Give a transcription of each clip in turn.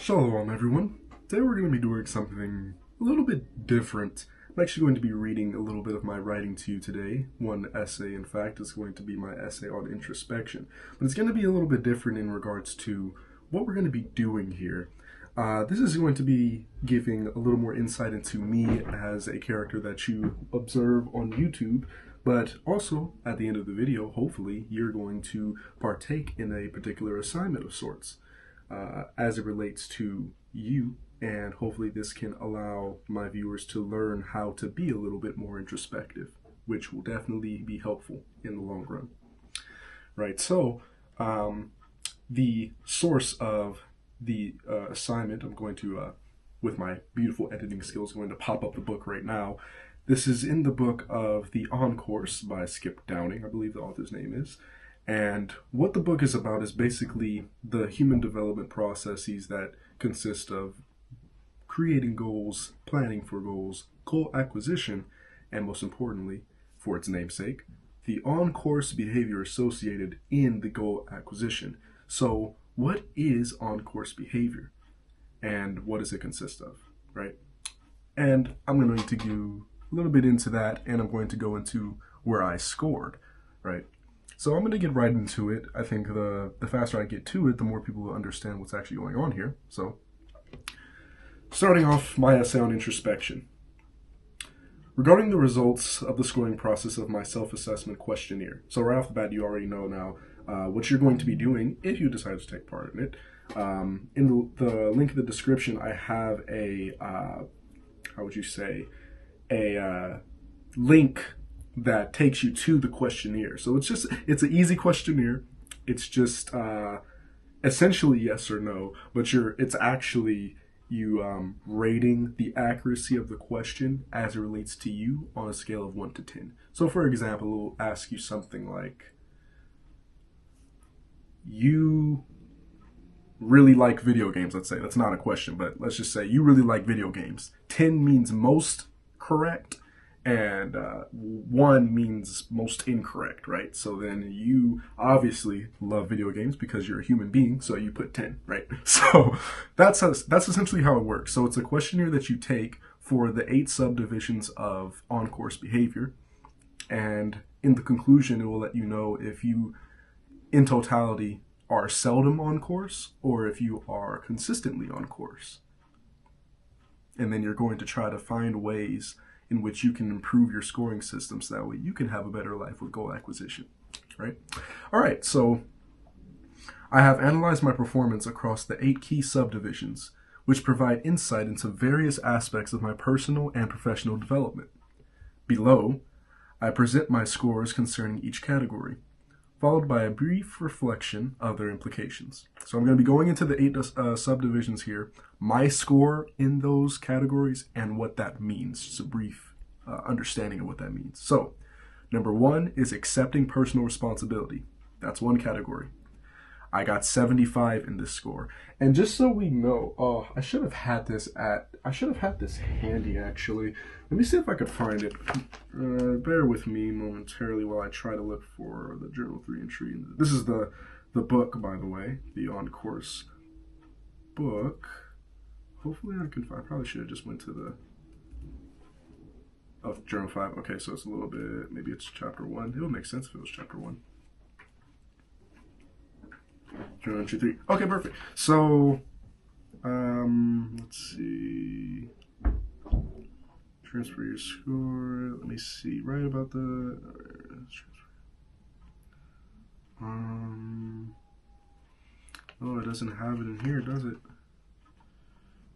Shalom everyone. Today we're going to be doing something a little bit different. I'm actually going to be reading a little bit of my writing to you today. One essay, in fact, is going to be my essay on introspection. But it's going to be a little bit different in regards to what we're going to be doing here. This is going to be giving a little more insight into me as a character that you observe on YouTube, but also at the end of the video, hopefully, you're going to partake in a particular assignment of sorts. As it relates to you, and hopefully this can allow my viewers to learn how to be a little bit more introspective, which will definitely be helpful in the long run. Right, so the source of the assignment, I'm going to, with my beautiful editing skills, going to pop up the book right now. This is in the book of The On Course by Skip Downing, I believe the author's name is. And what the book is about is basically the human development processes that consist of creating goals, planning for goals, goal acquisition, and most importantly, for its namesake, the on-course behavior associated in the goal acquisition. So what is on-course behavior and what does it consist of, right? And I'm going to go a little bit into that, and I'm going to go into where I scored, right? So I'm going to get right into it. I think the faster I get to it, the more people will understand what's actually going on here. So, starting off my essay on introspection. Regarding the results of the scoring process of my self-assessment questionnaire. So right off the bat, you already know now what you're going to be doing if you decide to take part in it. In the link in the description, I have a, a link that takes you to the questionnaire. So it's an easy questionnaire. It's just essentially yes or no, but it's actually you rating the accuracy of the question as it relates to you on a scale of 1 to 10. So for example, it will ask you something like, you really like video games, let's say. That's not a question, but let's just say you really like video games. 10 means most correct, and 1 means most incorrect, right? So then you obviously love video games because you're a human being, so you put 10, right? So that's essentially how it works. So it's a questionnaire that you take for the 8 subdivisions of on-course behavior, and in the conclusion, it will let you know if you, in totality, are seldom on course or if you are consistently on course. And then you're going to try to find ways in which you can improve your scoring system so that way you can have a better life with goal acquisition, right? All right, so I have analyzed my performance across the 8 key subdivisions, which provide insight into various aspects of my personal and professional development. Below, I present my scores concerning each category, followed by a brief reflection of their implications. So I'm going to be going into the 8 subdivisions here, my score in those categories, and what that means. Just a brief understanding of what that means. So, number 1 is accepting personal responsibility. That's one category. I got 75 in this score. And just so we know, I should have had this handy actually. Let me see if I could find it. Bear with me momentarily while I try to look for the journal 3 entry. This is the book, by the way, the On Course book. Hopefully I can find, I probably should have just went to the, journal 5. Okay, so it's a little bit, maybe it's chapter 1. It would make sense if it was chapter 1. Journal entry 3. Okay, perfect. So, let's see. Transfer your score. Let me see. Right about the. Oh, it doesn't have it in here, does it?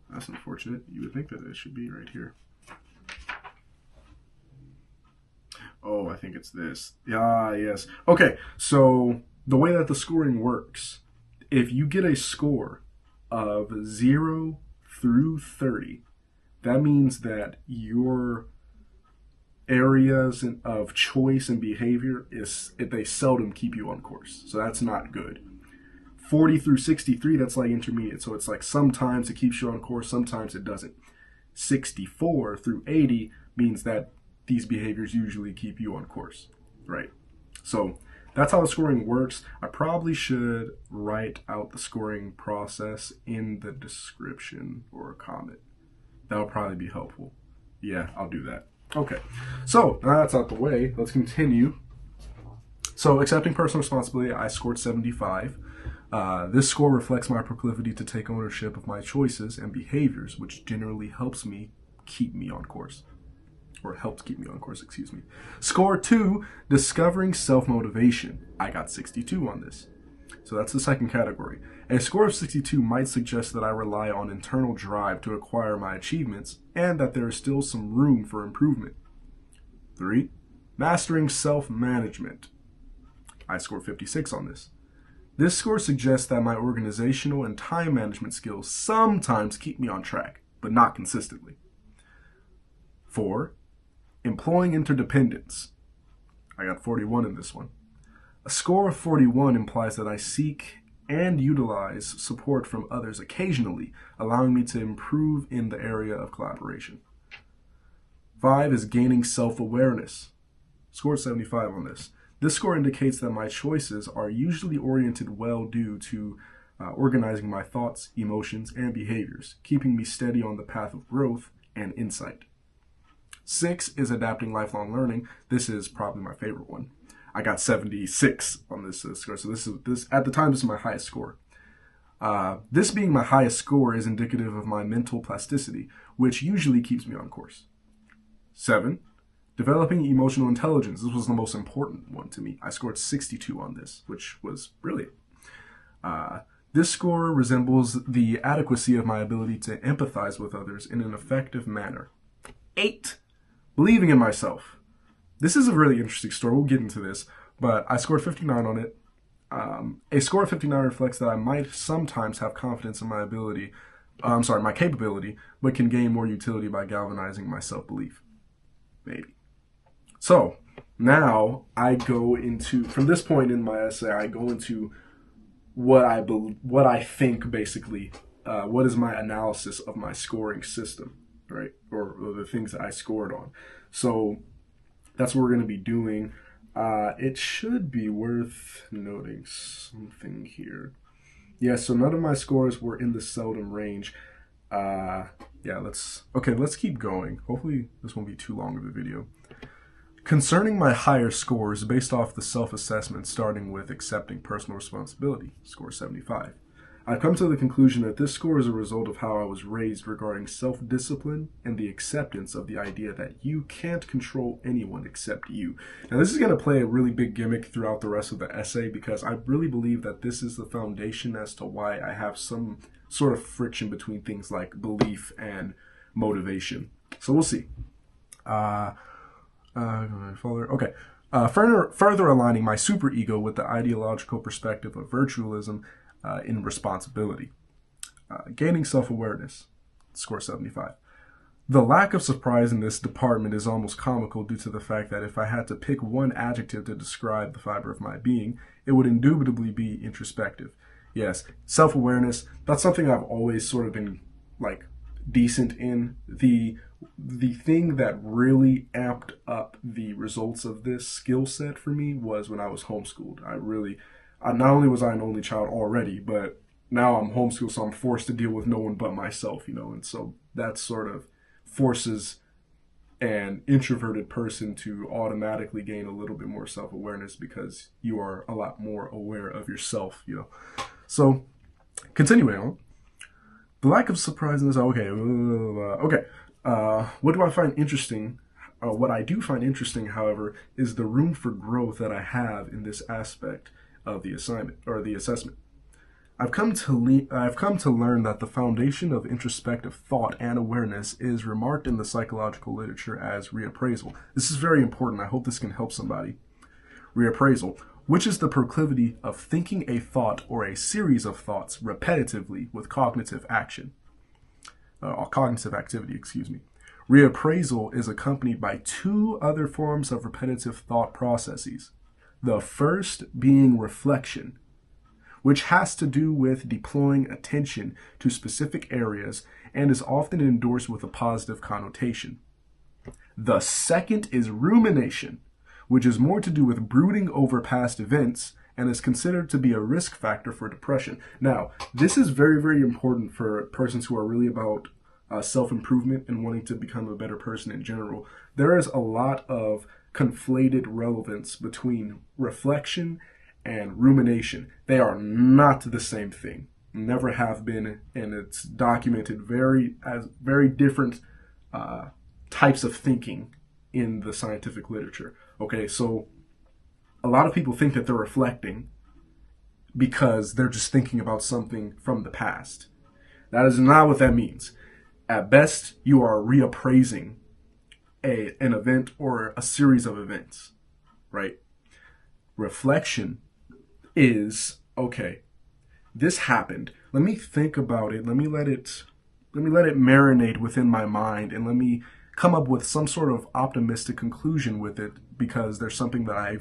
That's unfortunate. You would think that it should be right here. Oh, I think it's this. Ah, yes. Okay, so the way that the scoring works, if you get a score of 0 through 30, that means that your areas of choice and behavior they seldom keep you on course. So that's not good. 40 through 63, that's like intermediate. So it's like sometimes it keeps you on course, sometimes it doesn't. 64 through 80 means that these behaviors usually keep you on course, right? So that's how the scoring works. I probably should write out the scoring process in the description or a comment. That would probably be helpful. Yeah, I'll do that. Okay, so now that's out the way, let's continue. So accepting personal responsibility, I scored 75. This score reflects my proclivity to take ownership of my choices and behaviors, which generally helps me keep me on course. Or helps keep me on course, excuse me. Score 2, discovering self-motivation. I got 62 on this. So that's the second category. A score of 62 might suggest that I rely on internal drive to acquire my achievements and that there is still some room for improvement. 3, mastering self-management. I scored 56 on this. This score suggests that my organizational and time management skills sometimes keep me on track, but not consistently. 4, employing interdependence. I got 41 in this one. A score of 41 implies that I seek and utilize support from others occasionally, allowing me to improve in the area of collaboration. 5 is gaining self-awareness. Scored 75 on this. This score indicates that my choices are usually oriented well due to organizing my thoughts, emotions, and behaviors, keeping me steady on the path of growth and insight. 6 is adapting lifelong learning. This is probably my favorite one. I got 76 on this score. So this at the time, this is my highest score. This being my highest score is indicative of my mental plasticity, which usually keeps me on course. 7, developing emotional intelligence. This was the most important one to me. I scored 62 on this, which was brilliant. This score resembles the adequacy of my ability to empathize with others in an effective manner. 8, believing in myself. This is a really interesting story. We'll get into this, but I scored 59 on it. A score of 59 reflects that I might sometimes have confidence in my capability, but can gain more utility by galvanizing my self-belief. Maybe. So now I go into, from this point in my essay, I go into what I think basically, what is my analysis of my scoring system, right? Or the things that I scored on. So that's what we're going to be doing. It should be worth noting something here. Yeah, so none of my scores were in the seldom range. Let's keep going. Hopefully this won't be too long of a video. Concerning my higher scores based off the self-assessment, starting with accepting personal responsibility, score 75. I've come to the conclusion that this score is a result of how I was raised regarding self-discipline and the acceptance of the idea that you can't control anyone except you. Now, this is going to play a really big gimmick throughout the rest of the essay because I really believe that this is the foundation as to why I have some sort of friction between things like belief and motivation. So we'll see. Further aligning my superego with the ideological perspective of virtualism in responsibility. Gaining self-awareness, score 75. The lack of surprise in this department is almost comical due to the fact that if I had to pick one adjective to describe the fiber of my being, it would indubitably be introspective. Yes, self-awareness, that's something I've always sort of been like decent in. The thing that really amped up the results of this skill set for me was when I was homeschooled. Not only was I an only child already, but now I'm homeschooled, so I'm forced to deal with no one but myself, and so that sort of forces an introverted person to automatically gain a little bit more self-awareness because you are a lot more aware of yourself, So, continuing on. The lack of surprise in this, what do I find interesting? What I do find interesting, however, is the room for growth that I have in this aspect of the assignment or the assessment. I've come to learn that the foundation of introspective thought and awareness is remarked in the psychological literature as reappraisal. This is very important. I hope this can help somebody. Reappraisal, which is the proclivity of thinking a thought or a series of thoughts repetitively with cognitive activity. Reappraisal is accompanied by 2 other forms of repetitive thought processes. The first being reflection, which has to do with deploying attention to specific areas and is often endorsed with a positive connotation. The second is rumination, which is more to do with brooding over past events and is considered to be a risk factor for depression. Now, this is very, very important for persons who are really about self-improvement and wanting to become a better person in general. There is a lot of conflated relevance between reflection and rumination. They are not the same thing. Never have been, and it's documented as very different types of thinking in the scientific literature. Okay, so a lot of people think that they're reflecting because they're just thinking about something from the past. That is not what that means. At best, you are reappraising an event or a series of events, right? Reflection is, okay, this happened. Let me think about it. Let me let it marinate within my mind, and let me come up with some sort of optimistic conclusion with it, because there's something that I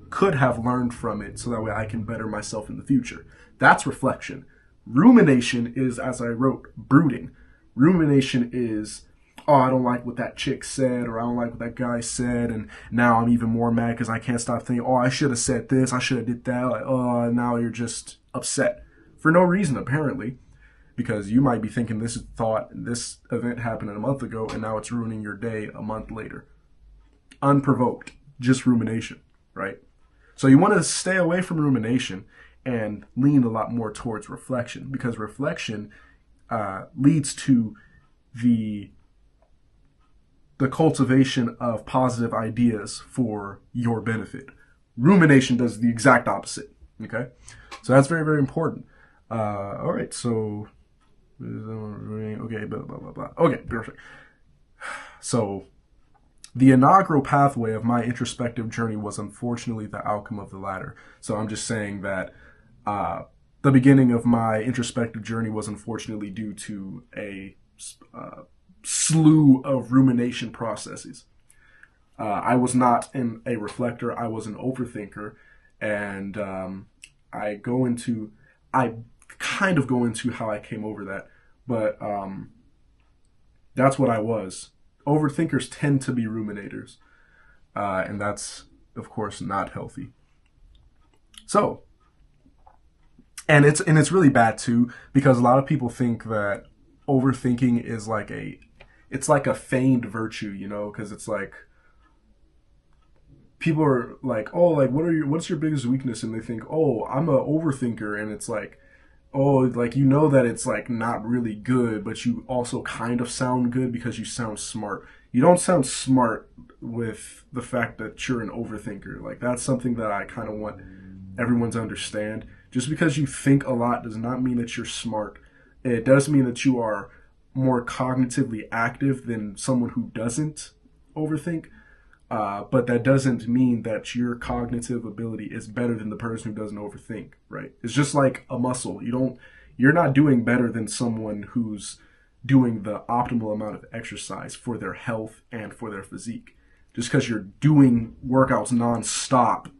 could have learned from it, so that way I can better myself in the future. That's reflection. Rumination is, as I wrote, brooding. Rumination is, oh, I don't like what that chick said, or I don't like what that guy said, and now I'm even more mad because I can't stop thinking, oh, I should have said this, I should have did that. Like, oh, now you're just upset for no reason, apparently, because you might be thinking this event happened a month ago, and now it's ruining your day a month later. Unprovoked, just rumination, right? So you want to stay away from rumination and lean a lot more towards reflection, because reflection leads to the cultivation of positive ideas for your benefit. Rumination does the exact opposite. Okay, so that's very, very important. All right, so okay, blah blah blah blah. Okay, perfect. So the inaugural pathway of my introspective journey was unfortunately the outcome of the latter. So I'm just saying that the beginning of my introspective journey was unfortunately due to a slew of rumination processes. I was not a reflector. I was an overthinker, and I kind of go into how I came over that, but that's what I was. Overthinkers tend to be ruminators, and that's, of course, not healthy. So, and it's really bad too, because a lot of people think that overthinking is like a feigned virtue, you know, because it's like people are like, oh, like what's your biggest weakness, and they think, oh, I'm a overthinker, and it's like, oh, like, you know that it's like not really good, but you also kind of sound good because you sound smart. You don't sound smart with the fact that you're an overthinker. Like, that's something that I kind of want everyone to understand. Just because you think a lot does not mean that you're smart. It does mean that you are more cognitively active than someone who doesn't overthink. But that doesn't mean that your cognitive ability is better than the person who doesn't overthink, right? It's just like a muscle. You're not doing better than someone who's doing the optimal amount of exercise for their health and for their physique. Just because you're doing workouts nonstop,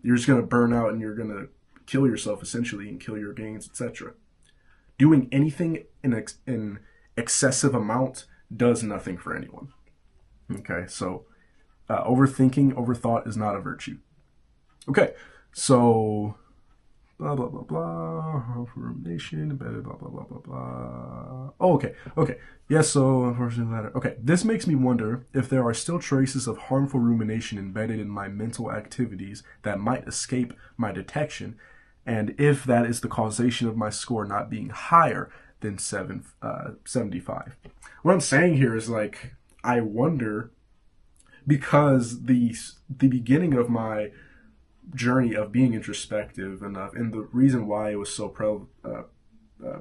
you're just going to burn out and you're going to kill yourself essentially and kill your gains, etc. Doing anything in excessive amount does nothing for anyone. Okay, so overthought is not a virtue. Okay, so blah blah blah blah. Rumination, blah blah blah blah blah blah. Oh, okay. Yes, so unfortunately latter. Okay, this makes me wonder if there are still traces of harmful rumination embedded in my mental activities that might escape my detection, and if that is the causation of my score not being higher than 75. What I'm saying here is, like, I wonder, because the beginning of my journey of being introspective enough, and the reason why it was so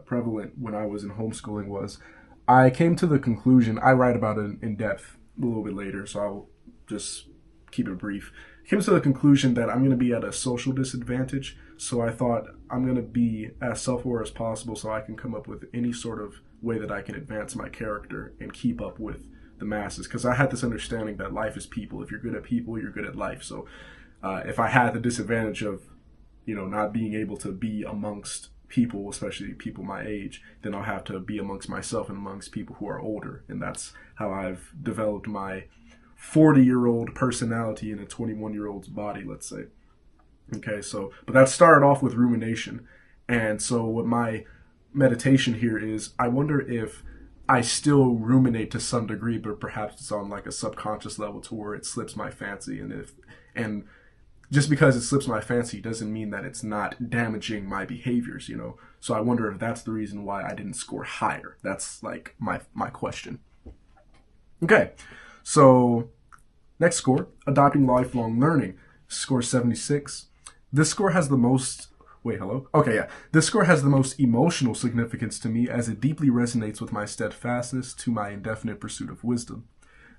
prevalent when I was in homeschooling was I came to the conclusion, I write about it in depth a little bit later, so I'll just keep it brief. I came to the conclusion that I'm going to be at a social disadvantage, so I thought I'm going to be as self-aware as possible so I can come up with any sort of way that I can advance my character and keep up with the masses, because I had this understanding that life is people. If you're good at people, you're good at life. So if I had the disadvantage of, not being able to be amongst people, especially people my age, then I'll have to be amongst myself and amongst people who are older. And that's how I've developed my 40-year-old personality in a 21-year-old's body, let's say. Okay, so, but that started off with rumination. And so what my meditation here is, I wonder if I still ruminate to some degree, but perhaps it's on like a subconscious level to where it slips my fancy. And just because it slips my fancy doesn't mean that it's not damaging my behaviors, you know? So I wonder if that's the reason why I didn't score higher. That's like my question. Okay, so next score, adopting lifelong learning, score 76. This score has the most, This score has the most emotional significance to me as it deeply resonates with my steadfastness to my indefinite pursuit of wisdom.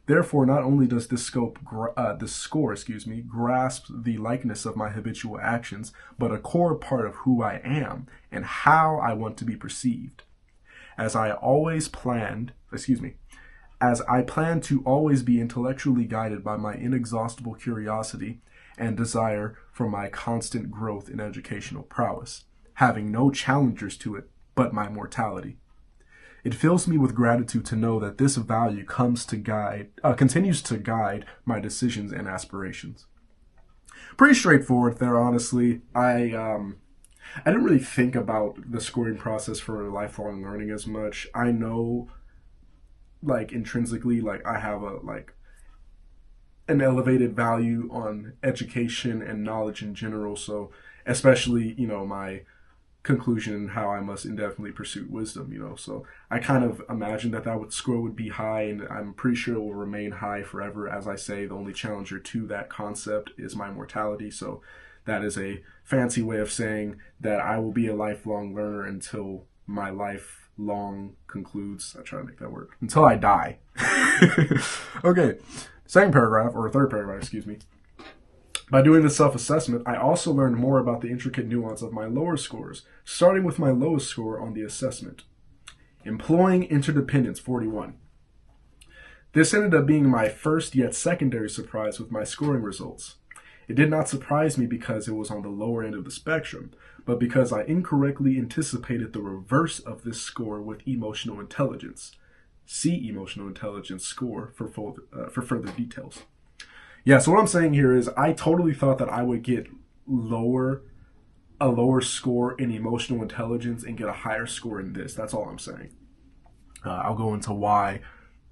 Therefore, not only does this score grasp the likeness of my habitual actions, but a core part of who I am and how I want to be perceived. As I plan to always be intellectually guided by my inexhaustible curiosity and desire for my constant growth in educational prowess, having no challengers to it but my mortality. It fills me with gratitude to know that this value continues to guide my decisions and aspirations. Pretty straightforward there, honestly. I didn't really think about the scoring process for lifelong learning as much. I know, like, intrinsically, like, I have an elevated value on education and knowledge in general, so especially, you know, my conclusion how I must indefinitely pursue wisdom, you know, so I kind of imagined that score would be high, and I'm pretty sure it will remain high forever. As I say, the only challenger to that concept is my mortality, so that is a fancy way of saying that I will be a lifelong learner until my life long concludes. I try to make that work. Until I die. Okay, third paragraph, excuse me. By doing this self-assessment, I also learned more about the intricate nuance of my lower scores, starting with my lowest score on the assessment. Employing interdependence, 41. This ended up being my first yet secondary surprise with my scoring results. It did not surprise me because it was on the lower end of the spectrum, but because I incorrectly anticipated the reverse of this score with emotional intelligence. See emotional intelligence score for further details. Yeah, so what I'm saying here is I totally thought that I would get a lower score in emotional intelligence and get a higher score in this. That's all I'm saying. I'll go into why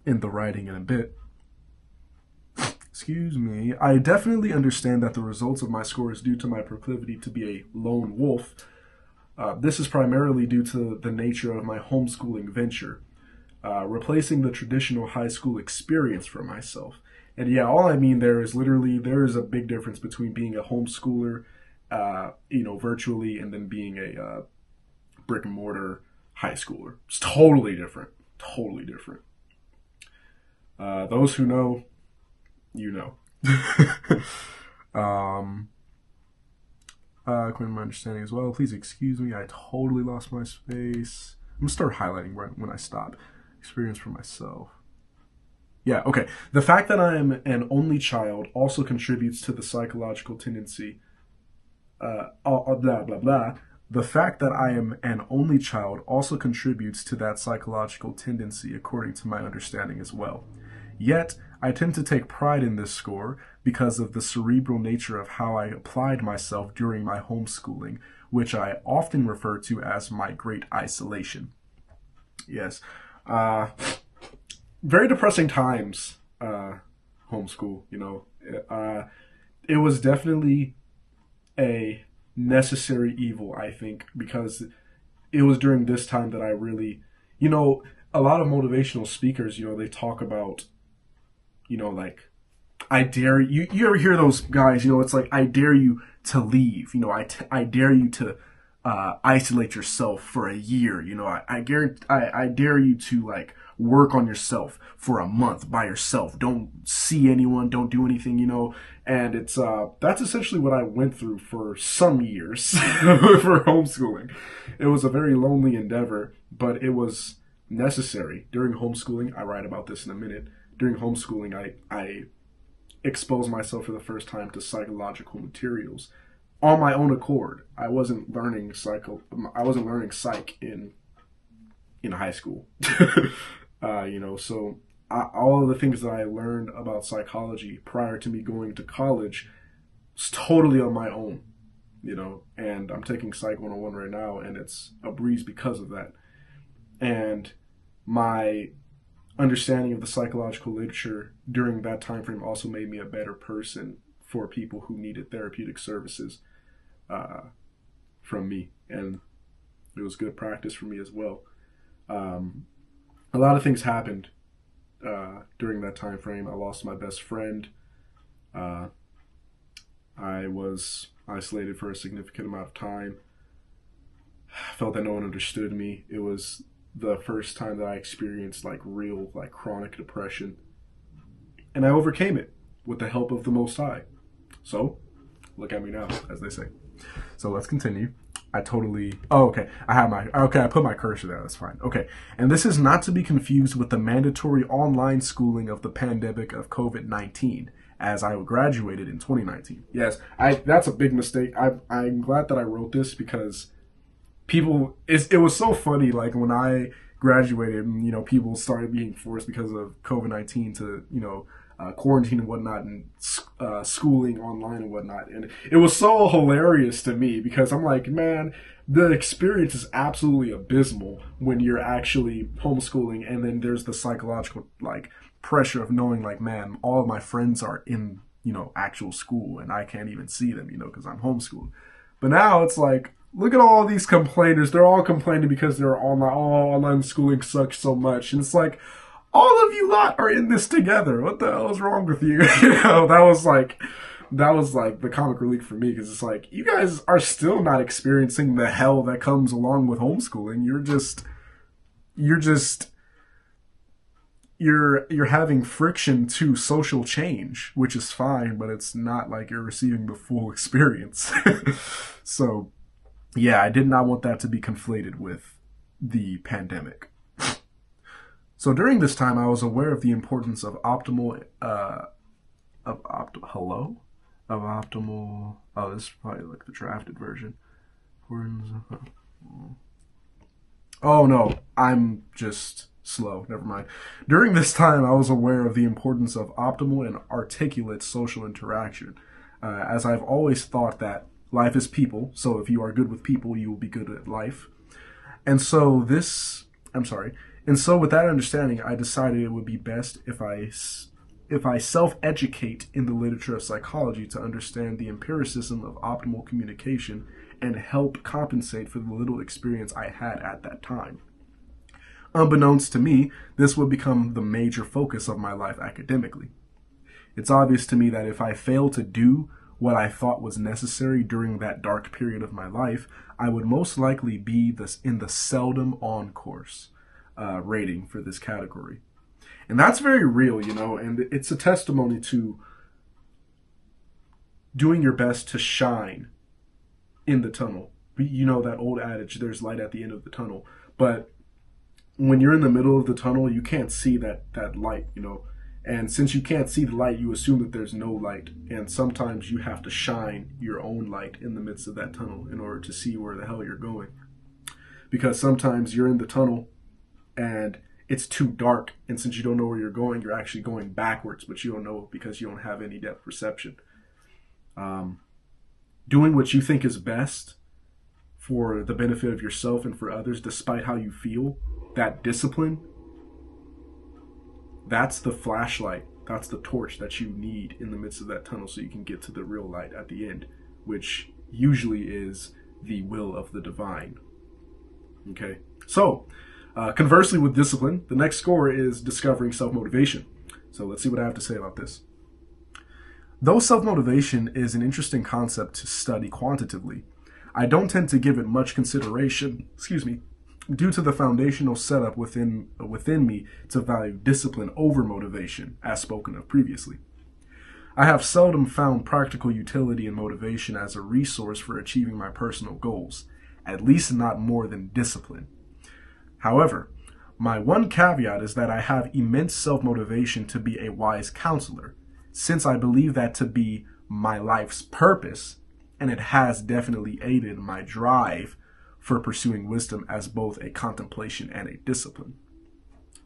in the writing in a bit. Excuse me. I definitely understand that the results of my score is due to my proclivity to be a lone wolf. This is primarily due to the nature of my homeschooling venture, replacing the traditional high school experience for myself. And yeah, all I mean there is literally, there is a big difference between being a homeschooler, virtually, and then being a brick and mortar high schooler. It's totally different. Totally different. Those who know, you know. According to my understanding as well, please excuse me, I totally lost my space. I'm gonna start highlighting right when I stop. Experience for myself. Yeah, okay. The fact that I am an only child also contributes to the psychological tendency. The fact that I am an only child also contributes to that psychological tendency, according to my understanding as well. Yet, I tend to take pride in this score because of the cerebral nature of how I applied myself during my homeschooling, which I often refer to as my great isolation. Yes. Very depressing times, homeschool, you know. It was definitely a necessary evil, I think, because it was during this time that I really, you know, a lot of motivational speakers, you know, they talk about, you know, like, I dare you. You ever hear those guys, you know, it's like, I dare you to leave, you know, I dare you to isolate yourself for a year, you know, I dare you to, like, work on yourself for a month by yourself. Don't see anyone, don't do anything, you know. And it's that's essentially what I went through for some years for homeschooling. It was a very lonely endeavor, but it was necessary. During homeschooling, I write about this in a minute. During homeschooling, I exposed myself for the first time to psychological materials on my own accord. I wasn't learning psych in high school. You know, so all of the things that I learned about psychology prior to me going to college was totally on my own, and I'm taking Psych 101 right now, and it's a breeze because of that. And my understanding of the psychological literature during that time frame also made me a better person for people who needed therapeutic services from me, and it was good practice for me as well. A lot of things happened during that time frame. I lost my best friend. I was isolated for a significant amount of time. Felt that no one understood me. It was the first time that I experienced real chronic depression, and I overcame it with the help of the Most High. So look at me now, as they say. So let's continue. I put my cursor there, that's fine. Okay, and this is not to be confused with the mandatory online schooling of the pandemic of COVID-19, as I graduated in 2019. Yes, that's a big mistake. I'm glad that I wrote this, because it was so funny, when I graduated, people started being forced because of COVID-19 to, quarantine and whatnot, and schooling online and whatnot. And it was so hilarious to me, because I'm like, man, the experience is absolutely abysmal when you're actually homeschooling, and then there's the psychological pressure of knowing man, all of my friends are in actual school and I can't even see them, because I'm homeschooled. But now it's look at all these complainers. They're all complaining because they're online. Oh, online schooling sucks so much. And it's all of you lot are in this together. What the hell is wrong with you? That was the comic relief for me, because it's you guys are still not experiencing the hell that comes along with homeschooling. You're having friction to social change, which is fine, but it's not you're receiving the full experience. So, yeah, I did not want that to be conflated with the pandemic. So during this time, I was aware of the importance of optimal. Oh, this is probably the drafted version. Oh no, I'm just slow. Never mind. During this time, I was aware of the importance of optimal and articulate social interaction, as I've always thought that life is people. So if you are good with people, you will be good at life. And so with that understanding, I decided it would be best if I self-educate in the literature of psychology to understand the empiricism of optimal communication and help compensate for the little experience I had at that time. Unbeknownst to me, this would become the major focus of my life academically. It's obvious to me that if I failed to do what I thought was necessary during that dark period of my life, I would most likely be in the seldom on course rating for this category. And that's very real, and it's a testimony to doing your best to shine in the tunnel. That old adage, there's light at the end of the tunnel. But when you're in the middle of the tunnel, you can't see that light, And since you can't see the light, you assume that there's no light. And sometimes you have to shine your own light in the midst of that tunnel in order to see where the hell you're going. Because sometimes you're in the tunnel and it's too dark, and since you don't know where you're going, you're actually going backwards, but you don't know because you don't have any depth perception. Doing what you think is best for the benefit of yourself and for others, despite how you feel, that discipline, that's the flashlight, that's the torch that you need in the midst of that tunnel so you can get to the real light at the end, which usually is the will of the divine. Okay, so conversely with discipline, the next score is discovering self-motivation. So let's see what I have to say about this. Though self-motivation is an interesting concept to study quantitatively, I don't tend to give it much consideration, due to the foundational setup within me to value discipline over motivation, as spoken of previously. I have seldom found practical utility in motivation as a resource for achieving my personal goals, at least not more than discipline. However, my one caveat is that I have immense self-motivation to be a wise counselor, since I believe that to be my life's purpose, and it has definitely aided my drive for pursuing wisdom as both a contemplation and a discipline.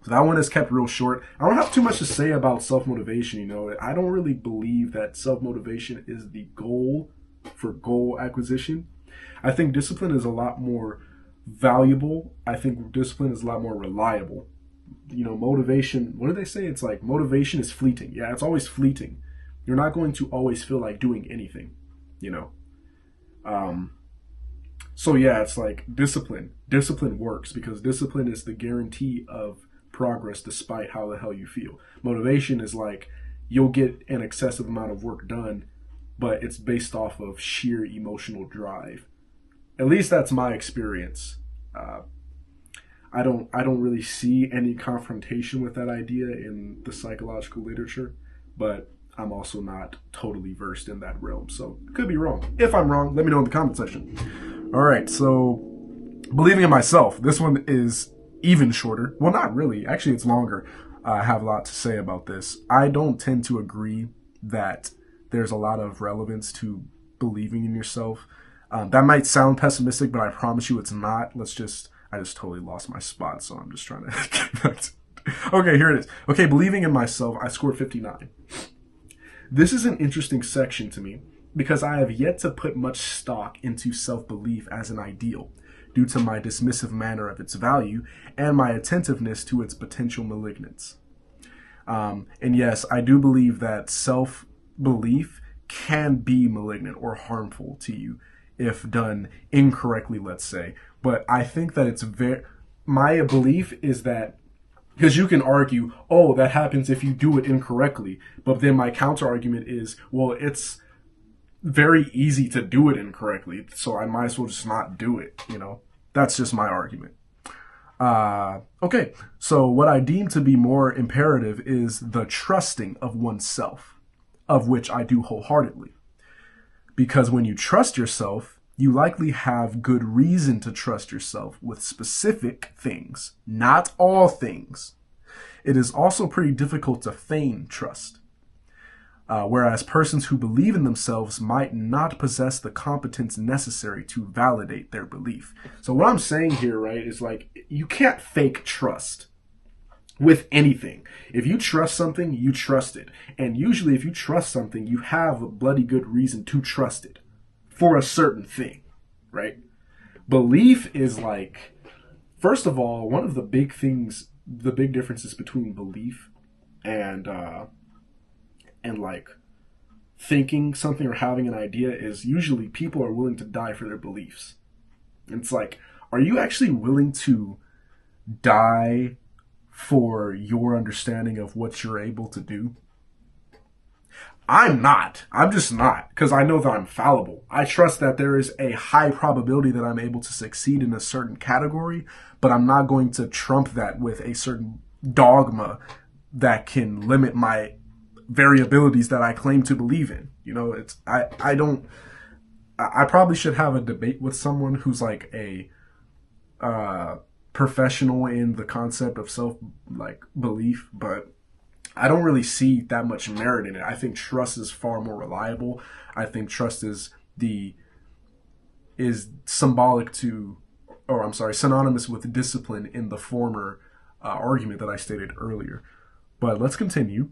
So that one is kept real short. I don't have too much to say about self-motivation, I don't really believe that self-motivation is the goal for goal acquisition. I think discipline is a lot more valuable. I think discipline is a lot more reliable. Motivation, what do they say? It's like motivation is fleeting. Yeah, it's always fleeting. You're not going to always feel like doing anything, you know. So yeah, it's like discipline. Discipline works because discipline is the guarantee of progress despite how the hell you feel. Motivation is like you'll get an excessive amount of work done, but it's based off of sheer emotional drive. At least that's my experience. I don't really see any confrontation with that idea in the psychological literature, but I'm also not totally versed in that realm, so I could be wrong. If I'm wrong, let me know in the comment section. All right, so believing in myself. This one is even shorter. Well, not really. Actually, it's longer. I have a lot to say about this. I don't tend to agree that there's a lot of relevance to believing in yourself. That might sound pessimistic, but I promise you it's not. I just totally lost my spot, so I'm just trying to get back to it. Okay, here it is. Okay, believing in myself, I scored 59. This is an interesting section to me because I have yet to put much stock into self-belief as an ideal due to my dismissive manner of its value and my attentiveness to its potential malignance. And yes, I do believe that self-belief can be malignant or harmful to you if done incorrectly, let's say. But I think that my belief is that, because you can argue, oh, that happens if you do it incorrectly. But then my counter argument is, well, it's very easy to do it incorrectly, so I might as well just not do it, That's just my argument. Okay, so what I deem to be more imperative is the trusting of oneself, of which I do wholeheartedly. Because when you trust yourself, you likely have good reason to trust yourself with specific things, not all things. It is also pretty difficult to feign trust. Whereas persons who believe in themselves might not possess the competence necessary to validate their belief. So what I'm saying here, right, is like you can't fake trust with anything. If you trust something, you trust it. And usually if you trust something, you have a bloody good reason to trust it for a certain thing, right? Belief is like, first of all, one of the big differences between belief and like thinking something or having an idea is usually people are willing to die for their beliefs. And it's like, are you actually willing to die for your understanding of what you're able to do? I'm not. I'm just not, because I know that I'm fallible. I trust that there is a high probability that I'm able to succeed in a certain category, but I'm not going to trump that with a certain dogma that can limit my variabilities that I claim to believe in. I probably should have a debate with someone who's like a professional in the concept of belief, but I don't really see that much merit in it. I think trust is far more reliable. I think trust is synonymous with discipline in the former argument that I stated earlier. But let's continue.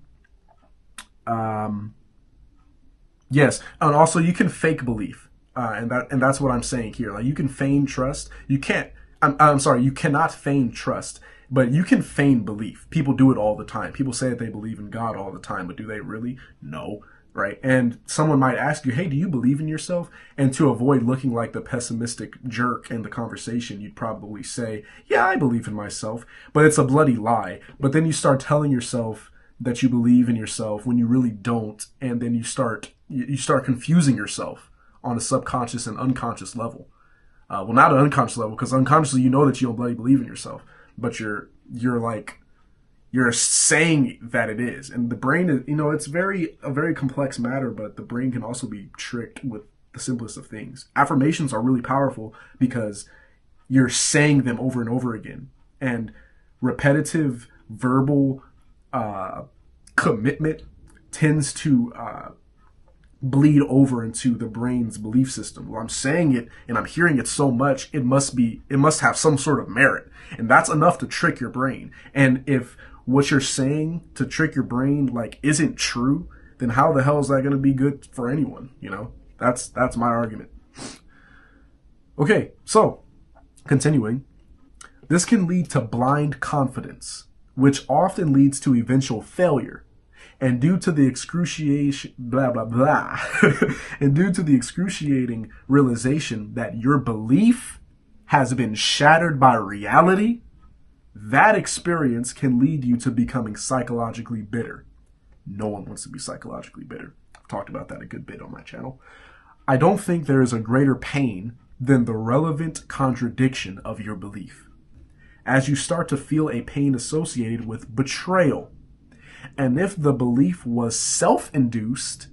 Yes, and also you can fake belief, and that's what I'm saying here. Like you can feign trust. You can't. You cannot feign trust, but you can feign belief. People do it all the time. People say that they believe in God all the time, but do they really? No, right? And someone might ask you, hey, do you believe in yourself? And to avoid looking like the pessimistic jerk in the conversation, you'd probably say, yeah, I believe in myself, but it's a bloody lie. But then you start telling yourself that you believe in yourself when you really don't, and then you start confusing yourself on a subconscious and unconscious level. Well, not an unconscious level, because unconsciously you know that you don't bloody believe in yourself, but you're saying that it is. And the brain is, it's a very complex matter, but the brain can also be tricked with the simplest of things. Affirmations are really powerful because you're saying them over and over again, and repetitive verbal commitment tends to bleed over into the brain's belief system. Well, I'm saying it and I'm hearing it so much, it must have some sort of merit. And that's enough to trick your brain. And if what you're saying to trick your brain like isn't true, then how the hell is that going to be good for anyone? You know, that's my argument. Okay, so continuing, this can lead to blind confidence, which often leads to eventual failure. And due to the excruciating and due to the excruciating realization that your belief has been shattered by reality, that experience can lead you to becoming psychologically bitter. No one wants to be psychologically bitter. I've talked about that a good bit on my channel. I don't think there is a greater pain than the relevant contradiction of your belief, as you start to feel a pain associated with betrayal. And if the belief was self-induced,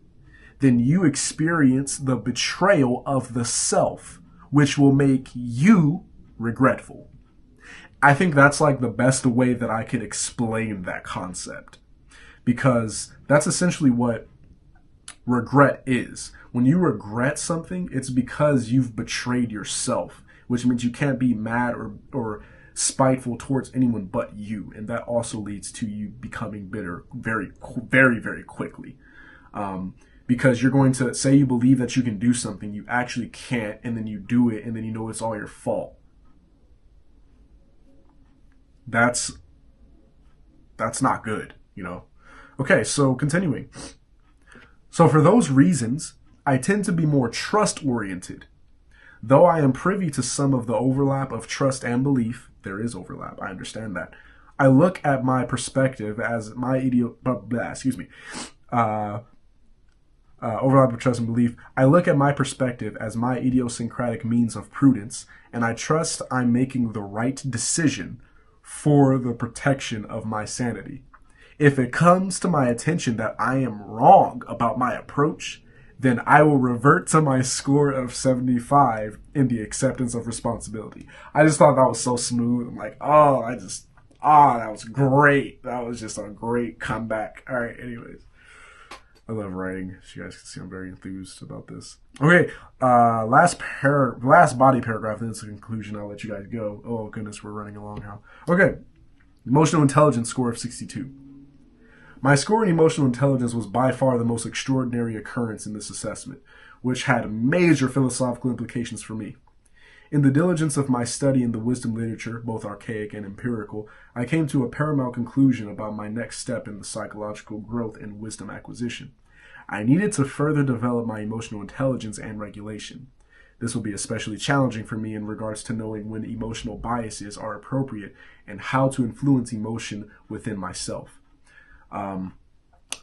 then you experience the betrayal of the self, which will make you regretful. I think that's like the best way that I could explain that concept, because that's essentially what regret is. When you regret something, it's because you've betrayed yourself, which means you can't be mad or spiteful towards anyone but you, and that also leads to you becoming bitter very, very, very quickly. Because you're going to say you believe that you can do something, you actually can't, and then you do it, and then you know it's all your fault. That's not good, you know. Okay, so continuing. So for those reasons, I tend to be more trust-oriented. Though I am privy to some of the overlap of trust and belief, there is overlap, I understand that. I look at my perspective as my overlap of trust and belief. I look at my perspective as my idiosyncratic means of prudence, and I trust I'm making the right decision for the protection of my sanity. If it comes to my attention that I am wrong about my approach, then I will revert to my score of 75 in the acceptance of responsibility. I just thought that was so smooth. I'm like, that was great. That was just a great comeback. All right, anyways. I love writing. As you guys can see, I'm very enthused about this. Okay, last body paragraph, then it's the conclusion. I'll let you guys go. Oh, goodness, we're running along now. Okay, emotional intelligence score of 62. My score in emotional intelligence was by far the most extraordinary occurrence in this assessment, which had major philosophical implications for me. In the diligence of my study in the wisdom literature, both archaic and empirical, I came to a paramount conclusion about my next step in the psychological growth and wisdom acquisition. I needed to further develop my emotional intelligence and regulation. This will be especially challenging for me in regards to knowing when emotional biases are appropriate and how to influence emotion within myself. I'm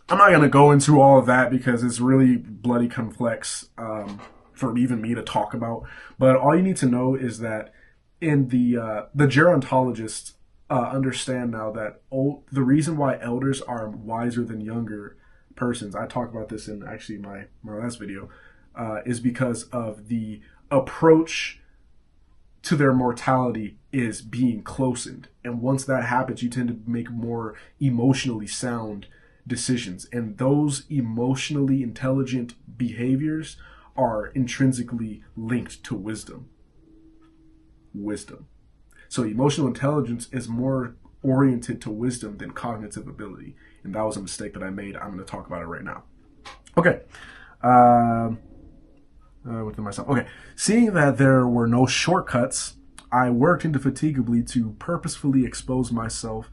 not going to go into all of that because it's really bloody complex for even me to talk about. But all you need to know is that in the gerontologists understand now that the reason why elders are wiser than younger persons, I talked about this in actually my last video, is because of the approach to their mortality is being closened. And once that happens, you tend to make more emotionally sound decisions. And those emotionally intelligent behaviors are intrinsically linked to wisdom. So emotional intelligence is more oriented to wisdom than cognitive ability. And that was a mistake that I made. I'm going to talk about it right now. Okay. Within myself. Okay. Seeing that there were no shortcuts, I worked indefatigably to purposefully expose myself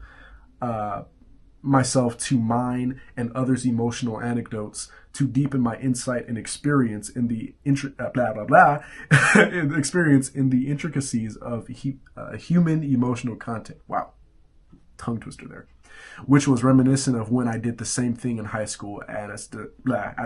to mine and others' emotional anecdotes to deepen my insight and experience in the experience in the intricacies of human emotional content. Wow, tongue twister there. Which was reminiscent of when I did the same thing in high school, as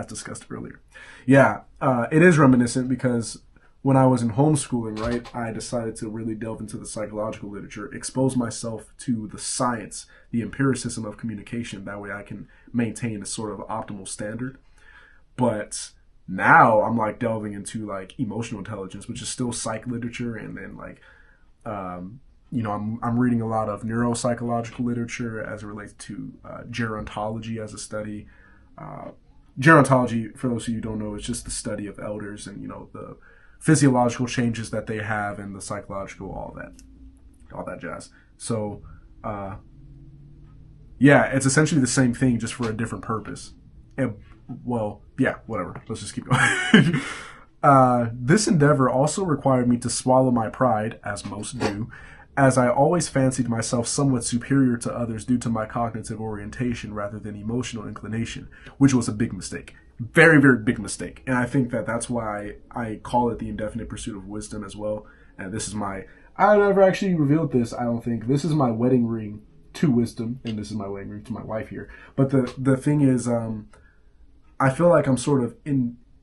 discussed earlier. Yeah, it is reminiscent because when I was in homeschooling, right, I decided to really delve into the psychological literature, expose myself to the science, the empiricism of communication. That way I can maintain a sort of optimal standard. But now I'm like delving into like emotional intelligence, which is still psych literature. And then like, I'm reading a lot of neuropsychological literature as it relates to gerontology as a study. gerontology, for those of you who don't know, is just the study of elders and, you know, the physiological changes that they have and the psychological, all that jazz. So, yeah, it's essentially the same thing, just for a different purpose. And, well, yeah, whatever. Let's just keep going. This endeavor also required me to swallow my pride, as most do, as I always fancied myself somewhat superior to others due to my cognitive orientation rather than emotional inclination, which was a big mistake. Very, very big mistake. And I think that that's why I call it the indefinite pursuit of wisdom as well. And this is I never actually revealed this, I don't think. This is my wedding ring to wisdom, and this is my wedding ring to my wife here. But the thing is, I feel like I'm sort of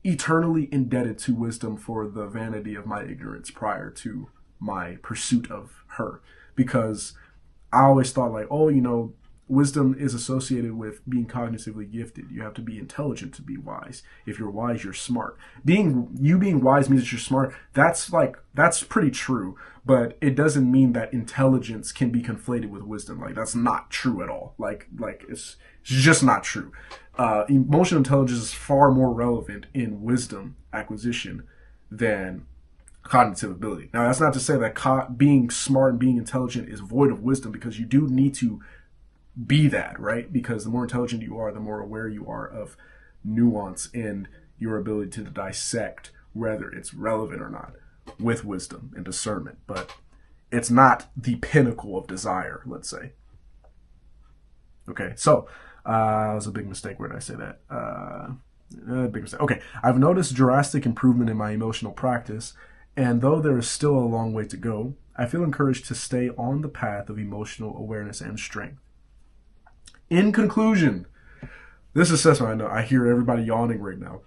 eternally indebted to wisdom for the vanity of my ignorance prior to my pursuit of her, because I always thought like, oh, you know, wisdom is associated with being cognitively gifted. You have to be intelligent to be wise. If you're wise, you're smart. Being wise means that you're smart. That's pretty true, but it doesn't mean that intelligence can be conflated with wisdom. Like, that's not true at all. Like it's just not true. Emotional intelligence is far more relevant in wisdom acquisition than cognitive ability. Now, that's not to say that being smart and being intelligent is void of wisdom, because you do need to be that, right? Because the more intelligent you are, the more aware you are of nuance and your ability to dissect whether it's relevant or not with wisdom and discernment. But it's not the pinnacle of desire, let's say. Okay, so it was a big mistake. Where did I say that? Big mistake. Okay, I've noticed drastic improvement in my emotional practice, and though there is still a long way to go, I feel encouraged to stay on the path of emotional awareness and strength. In conclusion, this assessment, I know I hear everybody yawning right now.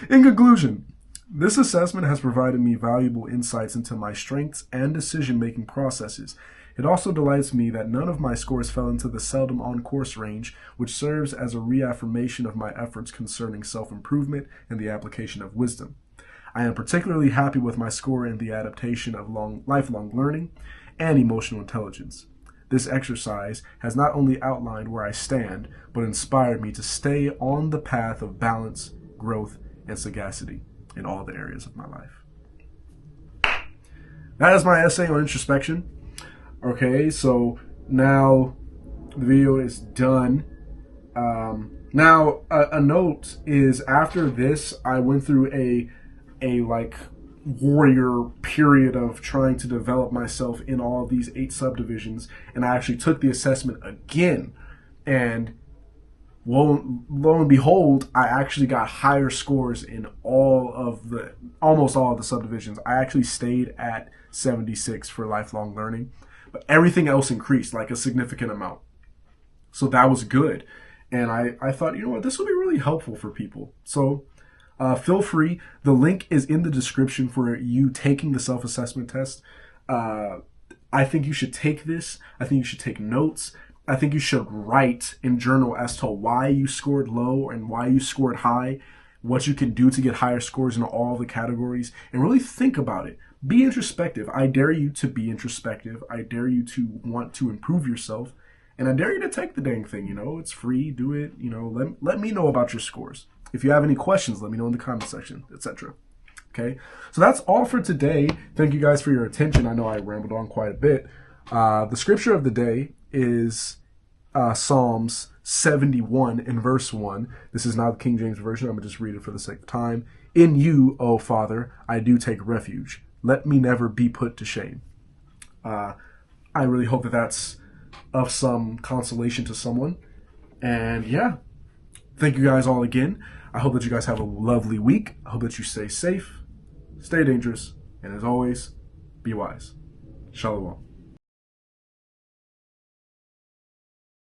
In conclusion, this assessment has provided me valuable insights into my strengths and decision-making processes. It also delights me that none of my scores fell into the seldom on course range, which serves as a reaffirmation of my efforts concerning self-improvement and the application of wisdom. I am particularly happy with my score in the adaptation of lifelong learning and emotional intelligence. This exercise has not only outlined where I stand, but inspired me to stay on the path of balance, growth, and sagacity in all the areas of my life. That is my essay on introspection. Okay, so now the video is done. Now, a note is, after this, I went through a like warrior period of trying to develop myself in all of these 8 subdivisions, and I actually took the assessment again, and lo and behold, I actually got higher scores in almost all of the subdivisions. I actually stayed at 76 for lifelong learning, but everything else increased like a significant amount. So that was good. And I thought, you know what, this will be really helpful for people. So feel free. The link is in the description for you taking the self-assessment test. I think you should take this. I think you should take notes. I think you should write in journal as to why you scored low and why you scored high, what you can do to get higher scores in all the categories, and really think about it. Be introspective. I dare you to be introspective. I dare you to want to improve yourself. And I dare you to take the dang thing, you know, it's free, do it, you know, let me know about your scores. If you have any questions, let me know in the comment section, etc. Okay, so that's all for today. Thank you guys for your attention. I know I rambled on quite a bit. The scripture of the day is Psalms 71 in verse 1. This is not the King James Version. I'm going to just read it for the sake of time. In you, O Father, I do take refuge. Let me never be put to shame. I really hope that that's of some consolation to someone. And yeah, thank you guys all again. I hope that you guys have a lovely week. I hope that you stay safe, stay dangerous, and as always, be wise. Shalom.